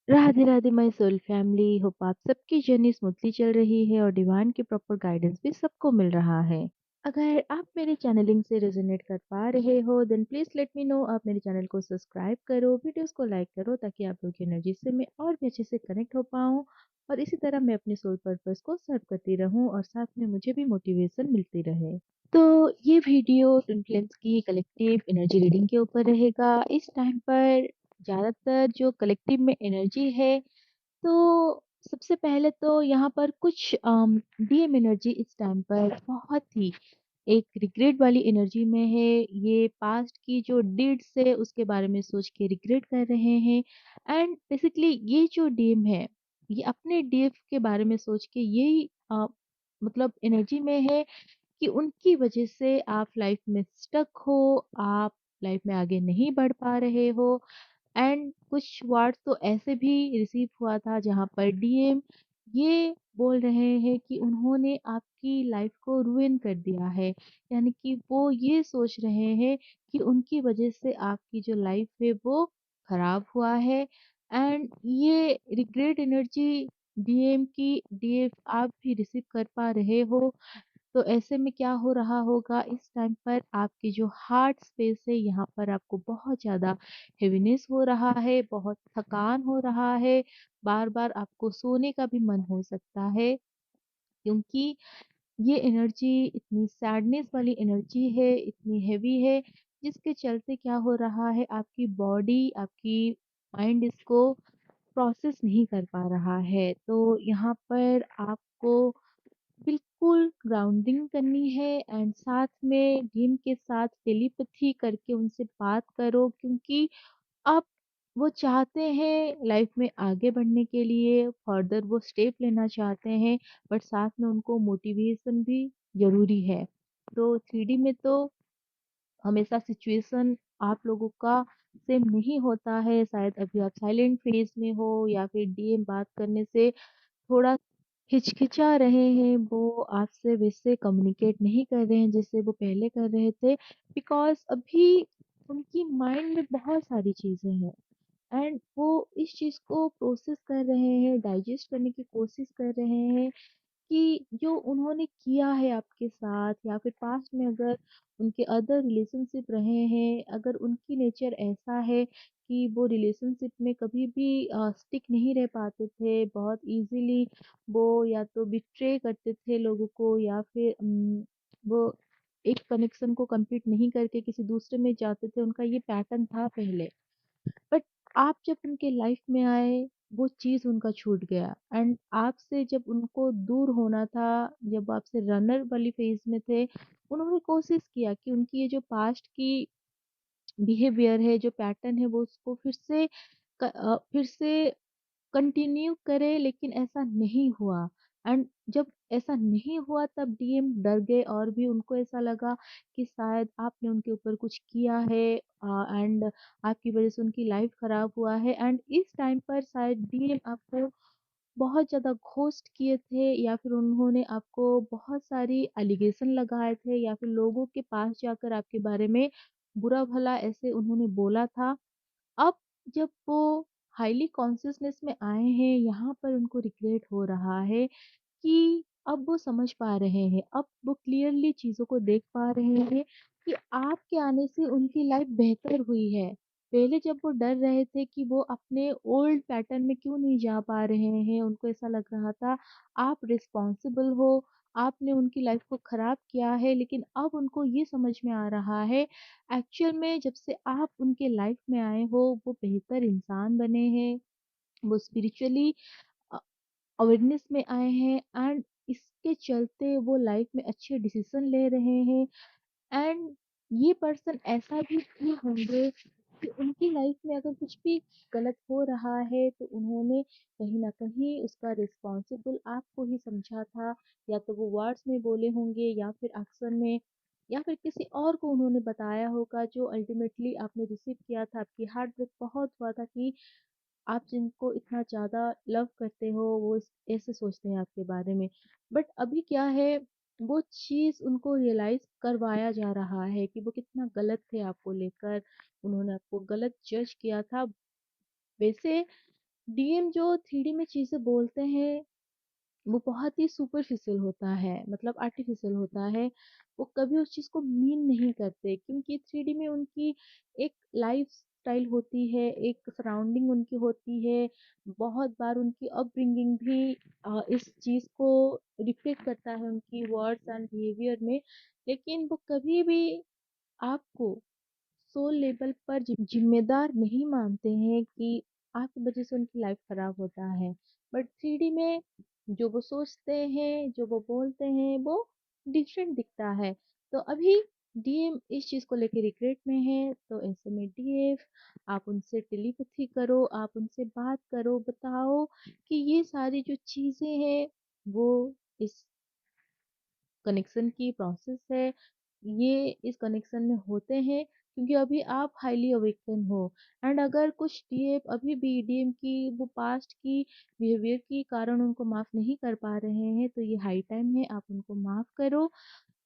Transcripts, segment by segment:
Radhe Radhe my soul family. Hope आप सबकी journey smoothly चल रही है और डिवाइन की प्रॉपर गाइडेंस भी सबको मिल रहा है। अगर आप मेरे चैनलिंग से रेजोनेट कर पा रहे हो then please let me know. आप मेरे चैनल को सब्सक्राइब करो, वीडियोस को लाइक करो ताकि आप लोग की एनर्जी से मैं और भी अच्छे से कनेक्ट हो पाऊँ और इसी तरह मैं अपने सोल पर्पस को सर्व करती रहूं और साथ में मुझे भी मोटिवेशन मिलती रहे। तो ये वीडियो ट्विन फ्लेम्स की कलेक्टिव एनर्जी रीडिंग के ऊपर रहेगा। इस टाइम पर ज़्यादातर जो कलेक्टिव में एनर्जी है, तो सबसे पहले तो यहाँ पर कुछ डीएम एनर्जी इस टाइम पर बहुत ही एक रिग्रेट वाली एनर्जी में है। ये पास्ट की जो डीड्स है उसके बारे में सोच के रिग्रेट कर रहे हैं। एंड बेसिकली ये जो डीएम है, ये अपने डीएफ के बारे में सोच के यही मतलब एनर्जी में है कि उनकी वजह से आप लाइफ में स्टक हो, आप लाइफ में आगे नहीं बढ़ पा रहे हो। एंड कुछ वर्ड्स तो ऐसे भी रिसीव हुआ था जहाँ पर डीएम ये बोल रहे हैं कि उन्होंने आपकी लाइफ को रुइन कर दिया है। यानी कि वो ये सोच रहे हैं कि उनकी वजह से आपकी जो लाइफ है वो खराब हुआ है। एंड ये रिग्रेट एनर्जी डीएम की डीएफ आप भी रिसीव कर पा रहे हो। तो ऐसे में क्या हो रहा होगा इस टाइम पर आपकी जो हार्ट स्पेस है यहाँ पर आपको बहुत ज़्यादा हेवीनेस हो रहा है, बहुत थकान हो रहा है, बार-बार आपको सोने का भी मन हो सकता है क्योंकि ये एनर्जी इतनी सैडनेस वाली एनर्जी है, इतनी हेवी है, जिसके चलते क्या हो रहा है आपकी बॉडी, आपकी माइंड इसको प्रोसेस नहीं कर पा रहा है। तो यहाँ पर आपको बिल्कुल ग्राउंडिंग करनी है एंड साथ में टीम के साथ टेलीपैथी करके उनसे बात करो क्योंकि अब वो चाहते हैं लाइफ में आगे बढ़ने के लिए फर्दर वो स्टेप लेना चाहते हैं, बट साथ में उनको मोटिवेशन भी ज़रूरी है। तो 3D में तो हमेशा सिचुएशन आप लोगों का सेम नहीं होता है, शायद अभी आप साइलेंट फेज़ में हो या फिर डीएम बात करने से थोड़ा हिचकिचा रहे हैं, वो आपसे वैसे कम्युनिकेट नहीं कर रहे हैं जैसे वो पहले कर रहे थे बिकॉज़ अभी उनकी माइंड में बहुत सारी चीज़ें हैं एंड वो इस चीज़ को प्रोसेस कर रहे हैं, डाइजेस्ट करने की कोशिश कर रहे हैं कि जो उन्होंने किया है आपके साथ या फिर पास्ट में अगर उनके अदर रिलेशनशिप रहे हैं, अगर उनकी नेचर ऐसा है कि वो रिलेशनशिप में कभी भी स्टिक नहीं रह पाते थे, बहुत ईज़िली वो या तो बिट्रे करते थे लोगों को या फिर वो एक कनेक्शन को कंप्लीट नहीं करके किसी दूसरे में जाते थे, उनका ये पैटर्न था पहले। बट आप जब उनके लाइफ में आए, वो चीज़ उनका छूट गया एंड आपसे जब उनको दूर होना था, जब वो आपसे रनर वाली फ़ेज़ में थे, उन्होंने कोशिश किया कि उनकी ये जो पास्ट की बिहेवियर है, जो पैटर्न है, वो उसको फिर से कंटिन्यू करे लेकिन ऐसा नहीं हुआ। एंड जब ऐसा नहीं हुआ तब डीएम डर गए और भी उनको ऐसा लगा कि शायद आपने उनके ऊपर कुछ किया है एंड आपकी वजह से उनकी लाइफ खराब हुआ है एंड इस टाइम पर शायद डीएम आपको बहुत ज़्यादा घोस्ट किए थे या फिर उन्होंने आपको बहुत सारी एलिगेशन लगाए थे या फिर लोगों के पास जाकर आपके बारे में बुरा भला ऐसे उन्होंने बोला था। अब जब वो हाईली कॉन्शियसनेस में आए हैं, यहाँ पर उनको रिग्रेट हो रहा है कि अब वो समझ पा रहे हैं, अब वो क्लियरली चीज़ों को देख पा रहे हैं कि आपके आने से उनकी लाइफ बेहतर हुई है। पहले जब वो डर रहे थे कि वो अपने ओल्ड पैटर्न में क्यों नहीं जा पा रहे हैं, उनको ऐसा लग रहा था आप रिस्पॉन्सिबल हो, आपने उनकी लाइफ को खराब किया है, लेकिन अब उनको ये समझ में आ रहा है एक्चुअल में जब से आप उनके लाइफ में आए हो, वो बेहतर इंसान बने हैं, वो स्पिरिचुअली अ, अवेयरनेस में आए हैं एंड इसके चलते वो लाइफ में अच्छे डिसीजन ले रहे हैं। एंड ये पर्सन ऐसा भी किए होंगे कि उनकी लाइफ में अगर कुछ भी गलत हो रहा है तो उन्होंने कहीं न कहीं उसका रिस्पॉन्सिबल आपको ही समझा था, या तो वो वर्ड्स में बोले होंगे या फिर एक्शन में या फिर किसी और को उन्होंने बताया होगा जो अल्टीमेटली आपने रिसीव किया था। आपकी हार्ट ब्रेक बहुत हुआ था कि आप जिनको इतना ज़्यादा लव करते हो वो ऐसे सोचते हैं आपके बारे में। बट अभी क्या है, वो चीज़ उनको रियलाइज़ करवाया जा रहा है कि वो कितना गलत थे आपको लेकर, उन्होंने आपको गलत जज किया था। वैसे डीएम जो थ्री डी में चीज़ें बोलते हैं वो बहुत ही सुपरफिशियल होता है, मतलब आर्टिफिशियल होता है। वो कभी उस चीज़ को मीन नहीं करते क्योंकि थ्री डी में उनकी एक लाइफ़स्टाइल होती है, एक सराउंडिंग उनकी होती है। बहुत बार उनकी अपब्रिंगिंग भी इस चीज़ को रिफ्लेक्ट करता है उनकी वर्ड्स एंड बिहेवियर में। लेकिन वो कभी भी आपको सोल लेवल पर जिम्मेदार नहीं मानते हैं कि आपकी वजह से उनकी लाइफ खराब होता है। बट थ्री डी में जो वो सोचते हैं, जो वो बोलते हैं, वो डिफरेंट दिखता है। तो अभी डीएम इस चीज को लेके रिग्रेट में है, तो ऐसे में डीएफ आप उनसे टेलीपैथी करो, आप उनसे बात करो, बताओ कि ये सारी जो चीजें हैं वो इस कनेक्शन की प्रोसेस है, ये इस कनेक्शन में होते हैं क्योंकि अभी आप हाईली अवेकन हो। एंड अगर कुछ डीएफ अभी भी डीएम की वो पास्ट की बिहेवियर के कारण उनको माफ नहीं कर पा रहे हैं, तो ये हाई टाइम है आप उनको माफ करो।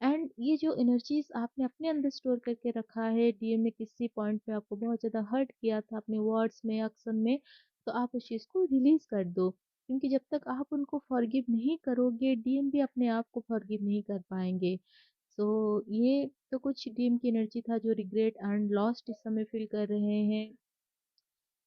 एंड ये जो एनर्जीज आपने अपने अंदर स्टोर करके रखा है, डीएम ने किसी पॉइंट पे आपको बहुत ज्यादा हर्ट किया था अपने वर्ड्स में, एक्शन में, तो आप उस चीज को रिलीज कर दो क्योंकि जब तक आप उनको फॉरगिव नहीं करोगे डीएम भी अपने आप को फॉरगिव नहीं कर पाएंगे। सो ये तो कुछ डीएम की एनर्जी था जो रिग्रेट एंड लॉस्ट इस समय फील कर रहे हैं।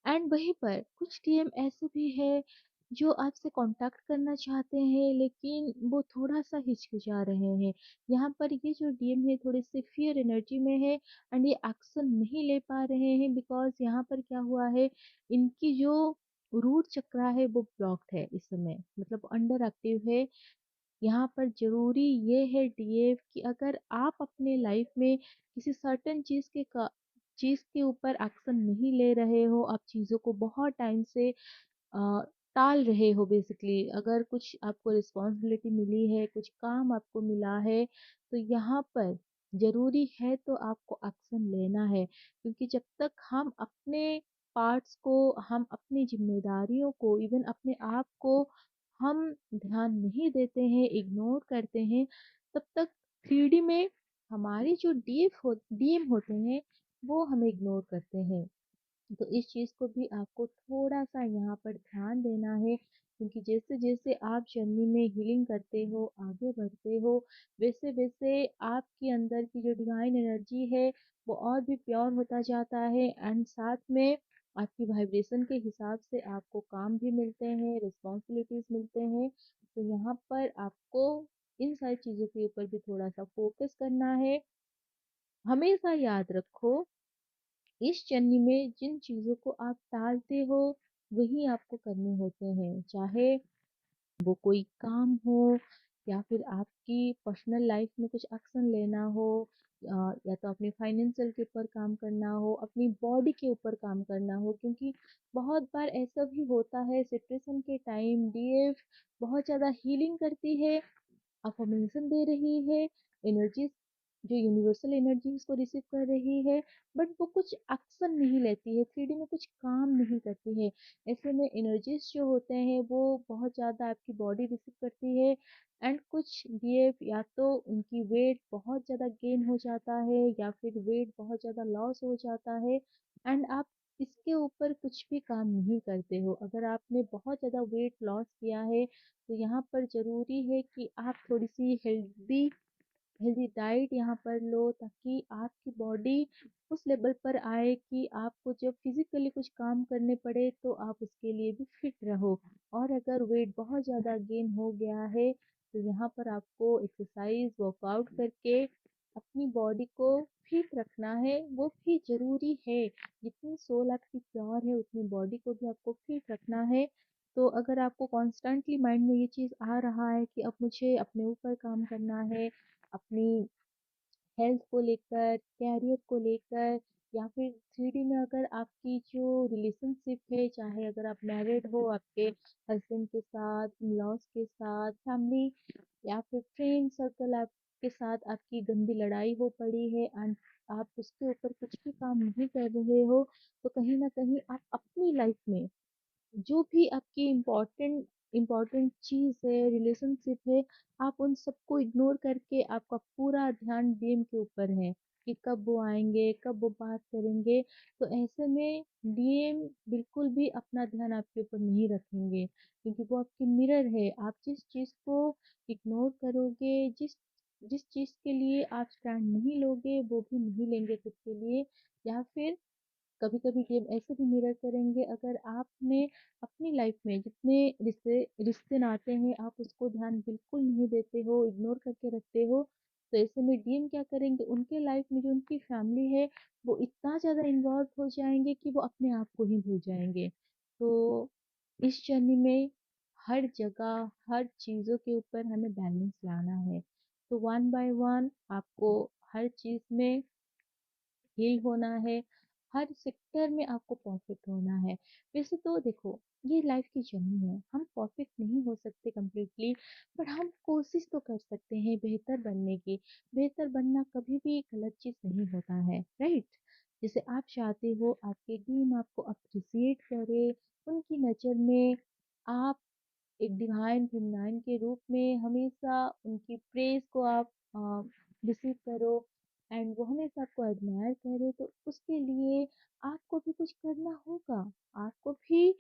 एंड वहीं पर कुछ डीएम ऐसे भी है जो आपसे कांटेक्ट करना चाहते हैं लेकिन वो थोड़ा सा हिचकिचा रहे हैं। यहाँ पर ये जो डीएम है थोड़े से फियर एनर्जी में है एंड ये एक्शन नहीं ले पा रहे हैं बिकॉज यहाँ पर क्या हुआ है, इनकी जो रूट चक्रा है वो ब्लॉक्ड है इस समय, मतलब अंडर एक्टिव है। यहाँ पर ज़रूरी ये है डीएफ कि अगर आप अपने लाइफ में किसी सर्टेन चीज़ के ऊपर एक्शन नहीं ले रहे हो, आप चीज़ों को बहुत टाइम से अ, टाल रहे हो बेसिकली, अगर कुछ आपको रिस्पॉन्सिबिलिटी मिली है, कुछ काम आपको मिला है, तो यहाँ पर ज़रूरी है तो आपको एक्शन लेना है क्योंकि जब तक हम अपने पार्ट्स को, हम अपनी ज़िम्मेदारियों को, इवन अपने आप को हम ध्यान नहीं देते हैं, इग्नोर करते हैं, तब तक 3D में हमारे जो डीएम होते हैं, वो हमें इग्नोर करते हैं। तो इस चीज़ को भी आपको थोड़ा-सा यहाँ पर ध्यान देना है क्योंकि जैसे-जैसे आप जर्नी में हीलिंग करते हो, आगे बढ़ते हो, वैसे-वैसे आपके अंदर की जो डिवाइन एनर्जी है, वो और भी प्योर होता जाता है एंड साथ में आपकी वाइब्रेशन के हिसाब से आपको काम भी मिलते हैं, रिस्पॉन्सिबिलिटीज़ मिलते हैं। तो यहाँ पर आपको इन सारी चीज़ों के ऊपर भी थोड़ा-सा फोकस करना है। हमेशा याद रखो इस जर्नी में जिन चीज़ों को आप टालते हो वही आपको करने होते हैं, चाहे वो कोई काम हो या फिर आपकी पर्सनल लाइफ में कुछ एक्शन लेना हो, या तो अपने फाइनेंशियल के ऊपर काम करना हो, अपनी बॉडी के ऊपर काम करना हो क्योंकि बहुत बार ऐसा भी होता है सिचुएशन के टाइम डीएफ बहुत ज़्यादा हीलिंग करती है, अफ़र्मेशन दे रही है, एनर्जीज़ जो यूनिवर्सल एनर्जी उसको रिसीव कर रही है, बट वो कुछ एक्शन नहीं लेती है, 3D में कुछ काम नहीं करती है। ऐसे में एनर्जीज़ जो होते हैं वो बहुत ज़्यादा आपकी बॉडी रिसीव करती है एंड कुछ डीएफ या तो उनकी वेट बहुत ज़्यादा गेन हो जाता है या फिर वेट बहुत ज़्यादा लॉस हो जाता है एंड आप इसके ऊपर कुछ भी काम नहीं करते हो। अगर आपने बहुत ज़्यादा वेट लॉस किया है तो यहाँ पर ज़रूरी है कि आप थोड़ी-सी हेल्दी हेल्दी डाइट यहाँ पर लो ताकि आपकी बॉडी उस लेवल पर आए कि आपको जब फिज़िकली कुछ काम करने पड़े तो आप उसके लिए भी फिट रहो। और अगर वेट बहुत ज़्यादा गेन हो गया है तो यहाँ पर आपको एक्सरसाइज़, वर्कआउट करके अपनी बॉडी को फिट रखना है, वो भी ज़रूरी है। जितनी सोल आपकी प्योर है उतनी बॉडी को भी आपको फिट रखना है। तो अगर आपको कॉन्स्टेंटली माइंड में ये चीज़ आ रहा है कि अब मुझे अपने ऊपर काम करना है, अपनी हेल्थ को लेकर, कैरियर को लेकर या फिर 3D में अगर आपकी जो रिलेशनशिप है, चाहे अगर आप मैरिड हो, आपके हस्बैंड के साथ, इन-लॉज़ के साथ, फैमिली या फिर फ्रेंड सर्कल आपके साथ आपकी गंदी लड़ाई हो पड़ी है एंड आप उसके ऊपर कुछ भी काम नहीं कर रहे हो, तो कहीं न कहीं आप अपनी लाइफ में जो भी आपकी इम्पोर्टेंट इम्पोर्टेंट चीज़ है, रिलेशनशिप है, आप उन सबको इग्नोर करके आपका पूरा ध्यान गेम के ऊपर है। कि कब वो आएँगे, कब वो बात करेंगे। तो ऐसे में डीएम बिल्कुल भी अपना ध्यान आपके ऊपर नहीं रखेंगे, क्योंकि वो आपकी मिरर है। आप जिस चीज़ को इग्नोर करोगे, जिस जिस चीज़ के लिए आप स्टैंड नहीं लोगे, वो भी नहीं लेंगे खुद के लिए, या फिर कभी-कभी गेम ऐसे भी मिरर करेंगे। अगर आपने अपनी लाइफ में जितने रिश्ते रिश्ते नाते हैं, आप उसको ध्यान बिल्कुल नहीं देते हो, इग्नोर करके रखते हो, तो ऐसे में डीएम क्या करेंगे, उनके लाइफ में जो उनकी फैमिली है, वो इतना ज़्यादा इन्वॉल्व हो जाएँगे कि वो अपने आप को ही भूल जाएँगे। तो इस जर्नी में हर जगह, हर चीज़ों के ऊपर हमें बैलेंस लाना है। तो वन बाय वन आपको हर चीज़ में हील होना है, हर सेक्टर में आपको परफेक्ट होना है। वैसे तो देखो, ये लाइफ की जर्नी है, हम परफेक्ट नहीं हो सकते कंप्लीटली, बट हम कोशिश तो कर सकते हैं बेहतर बनने की। बेहतर बनना कभी भी गलत चीज़ नहीं होता है, राइट? जैसे आप चाहते हो आपके टीम आपको अप्रिशिएट करे, उनकी नज़र में आप एक डिवाइन फेमिनाइन के रूप में हमेशा उनकी प्रेज़ को आप रिसीव करो, एंड वो हमेशा आपको एडमायर करे, तो उसके लिए आपको भी कुछ करना होगा। आपको भी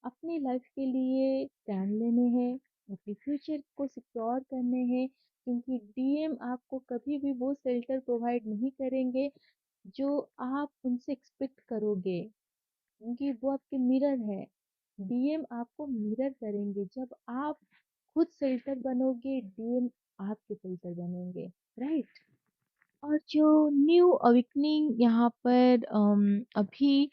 अपनी लाइफ के लिए स्टैंड लेने हैं, अपने फ्यूचर को सिक्योर करने हैं, क्योंकि डीएम आपको कभी भी वो शेल्टर प्रोवाइड नहीं करेंगे जो आप उनसे एक्सपेक्ट करोगे, क्योंकि वो आपके मिरर है। डीएम आपको मिरर करेंगे। जब आप खुद फिल्टर बनोगे, डीएम आपके फिल्टर बनेंगे, राइट? और जो न्यू अवेकनिंग यहाँ पर अभी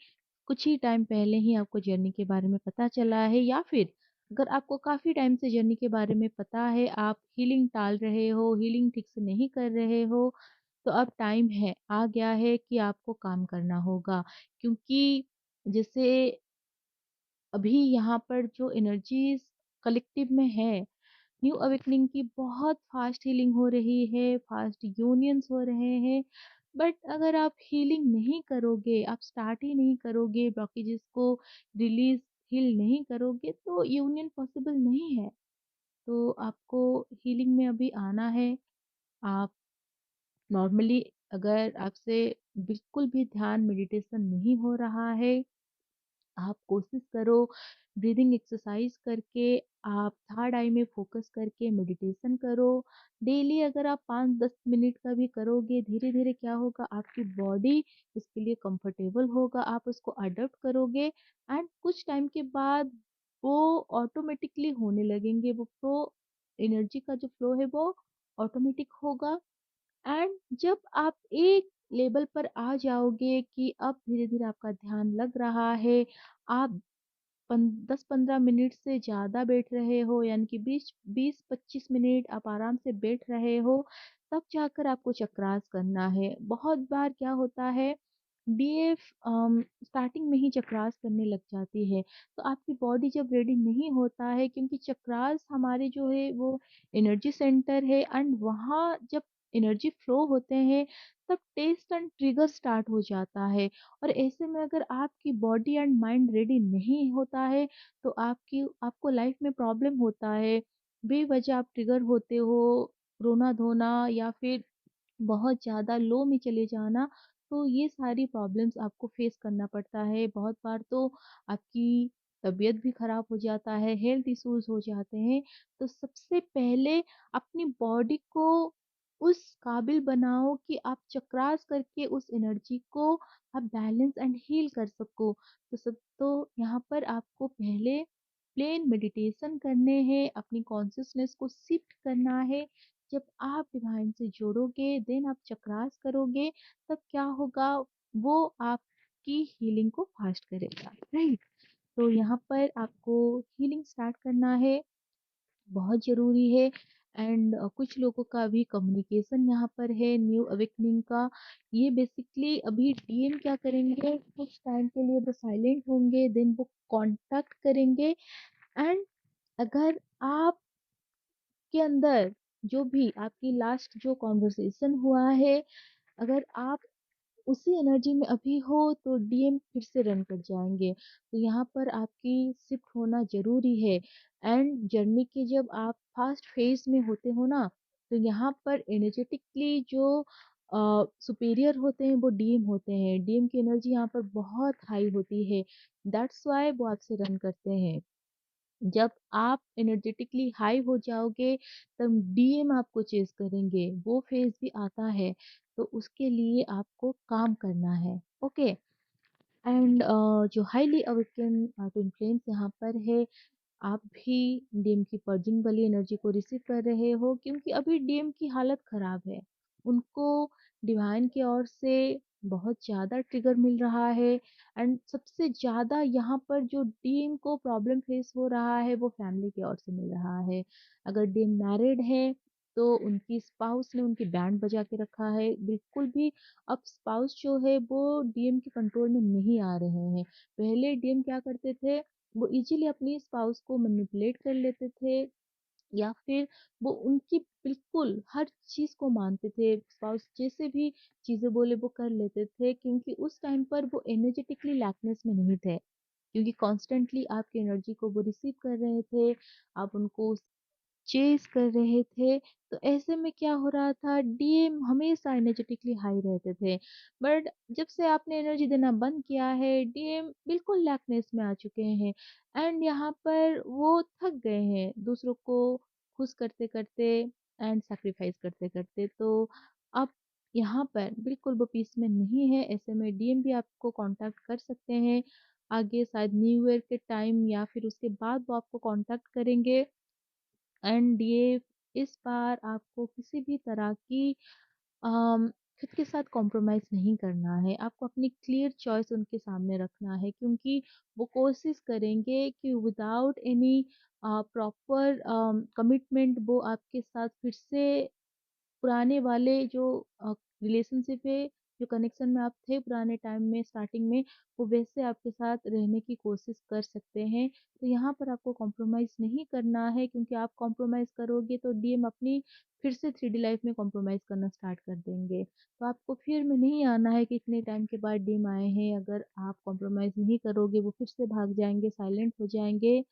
कुछ ही टाइम पहले ही आपको जर्नी के बारे में पता चला है, या फिर अगर आपको काफ़ी टाइम से जर्नी के बारे में पता है, आप हीलिंग टाल रहे हो, हीलिंग ठीक से नहीं कर रहे हो, तो अब टाइम है, आ गया है कि आपको काम करना होगा। क्योंकि जैसे अभी यहाँ पर जो एनर्जीज़ कलेक्टिव में है, न्यू अवेकनिंग की बहुत फास्ट हीलिंग हो रही है, फास्ट यूनियंस हो रहे हैं। बट अगर आप हीलिंग नहीं करोगे, आप स्टार्ट ही नहीं करोगे, ब्लॉकेजेस को रिलीज़ हील नहीं करोगे, तो यूनियन पॉसिबल नहीं है। तो आपको हीलिंग में अभी आना है। आप नॉर्मली, अगर आपसे बिल्कुल भी ध्यान मेडिटेशन नहीं हो रहा है, आप कोशिश करो ब्रीदिंग एक्सरसाइज करके, आप थर्ड आई में फोकस करके मेडिटेशन करो। डेली अगर आप 5-10 मिनट का भी करोगे, धीरे धीरे क्या होगा, आपकी बॉडी इसके लिए कंफर्टेबल होगा, आप उसको अडॉप्ट करोगे, एंड कुछ टाइम के बाद वो ऑटोमेटिकली होने लगेंगे। वो फ्लो, एनर्जी का जो फ्लो है वो ऑटोमेटिक होगा। एंड जब आप एक लेवल पर आ जाओगे कि अब धीरे-धीरे आपका ध्यान लग रहा है, आप 10-15 मिनट से ज़्यादा बैठ रहे हो, यानी कि 20-25 मिनट आप आराम से बैठ रहे हो, तब जाकर आपको चक्रास करना है। बहुत बार क्या होता है, डीएफ स्टार्टिंग में ही चक्रास करने लग जाती है, तो आपकी बॉडी जब रेडी नहीं होता है, क्योंकि चक्रास हमारे जो है वो एनर्जी सेंटर है, एंड वहाँ जब एनर्जी फ्लो होते हैं, तब टेस्ट एंड ट्रिगर स्टार्ट हो जाता है। और ऐसे में अगर आपकी बॉडी एंड माइंड रेडी नहीं होता है, तो आपको लाइफ में प्रॉब्लम होता है। बेवजह आप ट्रिगर होते हो, रोना-धोना, या फिर बहुत ज़्यादा लो में चले जाना, तो ये सारी प्रॉब्लम्स आपको फेस करना पड़ता है। बहुत बार तो आपकी तबीयत भी खराब हो जाता है, हेल्थ इश्यूज़ हो जाते हैं। तो सबसे पहले अपनी बॉडी को उस काबिल बनाओ कि आप चक्रास करके उस एनर्जी को आप बैलेंस एंड हील कर सको। तो यहाँ पर आपको पहले प्लेन मेडिटेशन करने हैं, अपनी कॉन्शसनेस को शिफ्ट करना है। जब आप डिवाइन से जुड़ोगे, देन आप चक्रास करोगे, तब क्या होगा, वो आपकी हीलिंग को फास्ट करेगा, राइट? तो यहाँ पर आपको हीलिंग स्टार्ट करना है, बहुत ज़रूरी है। एंड कुछ लोगों का अभी कम्युनिकेशन यहाँ पर है न्यू अवेकनिंग का। ये बेसिकली अभी डीएम क्या करेंगे, कुछ टाइम के लिए वो साइलेंट होंगे, देन वो कॉन्टैक्ट करेंगे। एंड अगर आप के अंदर जो भी आपकी लास्ट जो कॉन्वर्सेशन हुआ है, अगर आप उसी एनर्जी में अभी हो, तो डीएम फिर से रन कर जाएँगे। तो यहाँ पर आपकी शिफ्ट होना ज़रूरी है। एंड जर्नी के जब आप फास्ट फेज़ में होते हो ना, तो यहाँ पर एनर्जेटिकली जो सुपीरियर होते हैं वो डीएम होते हैं। डीएम की एनर्जी यहाँ पर बहुत हाई होती है। दैट्स व्हाई वो आपसे रन करते हैं। जब आप एनर्जेटिकली हाई हो जाओगे तब डीएम आपको चेज़ करेंगे, वो फ़ेज़ भी आता है। तो उसके लिए आपको काम करना है, ओके? एंड जो हाईली अवेकन ट्विन फ्लेम्स यहाँ पर है, आप भी डीएम की पर्जिंग वाली एनर्जी को रिसीव कर रहे हो क्योंकि अभी डीएम की हालत खराब है। उनको डिवाइन की ओर से बहुत ज़्यादा ट्रिगर मिल रहा है एंड सबसे ज़्यादा यहाँ पर जो डीएम को प्रॉब्लम फेस हो रहा है वो फैमिली की ओर से मिल रहा है। अगर डीएम मैरिड है तो उनकी स्पाउस ने उनकी बैंड बजा के रखा है। बिल्कुल भी अब स्पाउस जो है वो डीएम के कंट्रोल में नहीं आ रहे हैं। पहले डीएम क्या करते थे, वो इज़िली अपनी स्पाउस को मैनिपुलेट कर लेते थे या फिर वो उनकी बिल्कुल हर चीज़ को मानते थे। स्पाउस जैसे भी चीज़ें बोले वो कर लेते थे क्योंकि उस टाइम पर वो एनर्जेटिकली लैकनेस में नहीं थे। क्योंकि कॉन्स्टेंटली आपकी एनर्जी को वो रिसीव कर रहे थे, आप उनको चेज़ कर रहे थे, तो ऐसे में क्या हो रहा था डीएम हमेशा एनर्जेटिकली हाई रहते थे। बट जब से आपने एनर्जी देना बंद किया है, डीएम बिल्कुल लैकनेस में आ चुके हैं एंड यहाँ पर वो थक गए हैं दूसरों को खुश करते-करते एंड सैक्रिफाइस करते-करते। तो अब यहाँ पर बिल्कुल वो पीस में नहीं है, ऐसे में डीएम भी आपको कॉन्टैक्ट कर सकते हैं। आगे शायद न्यू ईयर के टाइम या फिर उसके बाद वो आपको कॉन्टैक्ट करेंगे। एंड ये इस बार आपको किसी भी तरह की अम, खुद के साथ कॉम्प्रोमाइज़ नहीं करना है। आपको अपनी क्लियर चॉइस उनके सामने रखना है क्योंकि वो कोशिश करेंगे कि विदाउट एनी प्रॉपर कमिटमेंट वो आपके साथ फिर से पुराने वाले जो रिलेशनशिप है, जो कनेक्शन में आप थे पुराने टाइम में स्टार्टिंग में, वो वैसे आपके साथ रहने की कोशिश कर सकते हैं। तो यहाँ पर आपको कॉम्प्रोमाइज़ नहीं करना है क्योंकि आप कॉम्प्रोमाइज़ करोगे तो डीएम अपनी फिर से 3डी लाइफ में कॉम्प्रोमाइज़ करना स्टार्ट कर देंगे। तो आपको फ़ियर में नहीं आना है कि इतने टाइम के बाद डीएम आए हैं, अगर आप कॉम्प्रोमाइज़ नहीं करोगे वो फिर से भाग जाएँगे, साइलेंट हो जाएँगे।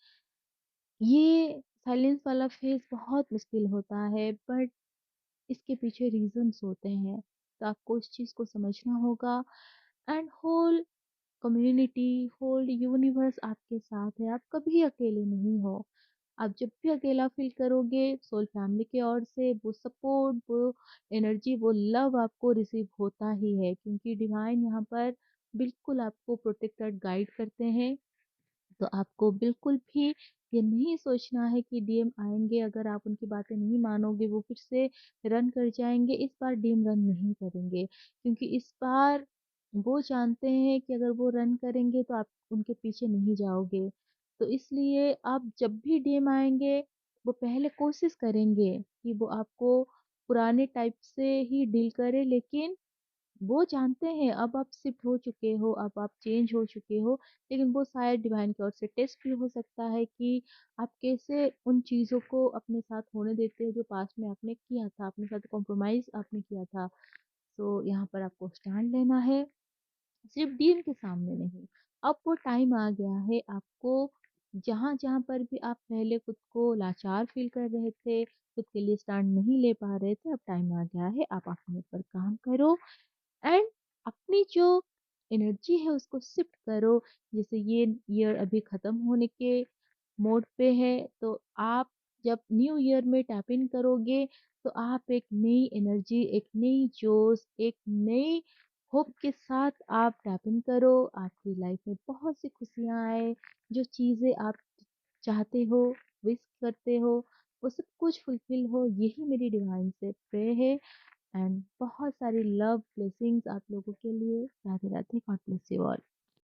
ये साइलेंस वाला फ़ेज़ बहुत मुश्किल होता है बट इसके पीछे रीज़न्स होते हैं, तो आपको इस चीज़ को समझना होगा and whole community, whole universe आपके साथ है, आप कभी अकेले नहीं हो। आप जब भी अकेला फ़ील करोगे, सोल फैमिली की ओर से वो सपोर्ट, वो एनर्जी, वो लव आपको रिसीव होता ही है क्योंकि डिवाइन यहाँ पर बिल्कुल आपको प्रोटेक्ट और गाइड करते हैं। तो आपको बिल्कुल भी ये नहीं सोचना है कि डीएम आएँगे, अगर आप उनकी बातें नहीं मानोगे, वो फिर से रन कर जाएँगे। इस बार डीएम रन नहीं करेंगे, क्योंकि इस बार वो जानते हैं कि अगर वो रन करेंगे तो आप उनके पीछे नहीं जाओगे। तो इसलिए आप जब भी डीएम आएँगे, वो पहले कोशिश करेंगे कि वो आपको पुराने टाइप से ही डील करें, लेकिन वो जानते हैं अब आप शिफ्ट हो चुके हो, अब आप चेंज हो चुके हो, लेकिन वो शायद डिवाइन की ओर से टेस्ट भी हो सकता है कि आप कैसे उन चीज़ों को अपने साथ होने देते हो जो पास्ट में आपने किया था, अपने साथ कॉम्प्रोमाइज़ आपने किया था। तो यहाँ पर आपको स्टैंड लेना है। सिर्फ डीन के सामने नहीं। अब वो टाइम आ गया है आपको जहाँ-जहाँ पर भी आप पहले खुद को लाचार फ़ील कर रहे थे, खुद के लिए स्टैंड नहीं ले पा रहे थे, अब टाइम आ गया है आप अपने ऊपर काम करो एंड अपनी जो एनर्जी है उसको शिफ्ट करो। जैसे ये ईयर अभी ख़त्म होने के मोड पे है, तो आप जब न्यू ईयर में टैप इन करोगे, तो आप एक नई एनर्जी, एक नई जोश, एक नई होप के साथ आप टैप इन करो। आपकी लाइफ में बहुत सी खुशियाँ आए, जो चीज़ें आप चाहते हो, विश करते हो, वो सब कुछ फुलफिल हो, यही मेरी डिवाइन से प्रे है एंड बहुत सारी लव ब्लेसिंग्स आप लोगों के लिए। Radhe Radhe, God bless you all.